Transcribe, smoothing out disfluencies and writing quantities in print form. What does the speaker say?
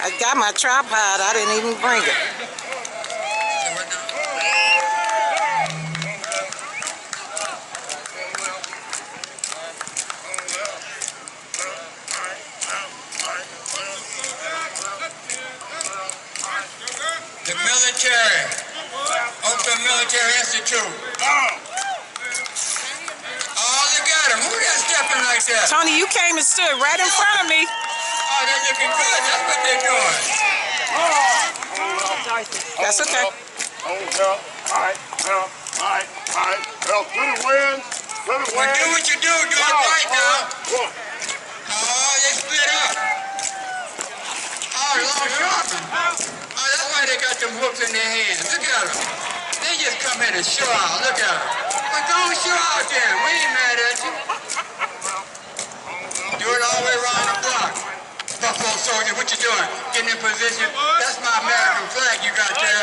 I got my tripod. I didn't even bring it. The military, Oakland Military Institute. Oh, look at him. Who that stepping like that? Tony, you came and stood right in front of me. Oh, they're looking good. That's what they're doing. That's okay. Well, to the wind. Well, do what you do. Do it right now. Oh, they split up. Oh, long sharping. Oh, that's why they got them hooks in their hands. Look at them. They just come in and show out. Look at them. Well, go and show out then. We ain't mad at you. Do it all the way around the block. Buffalo soldier, what you doing? Getting in position.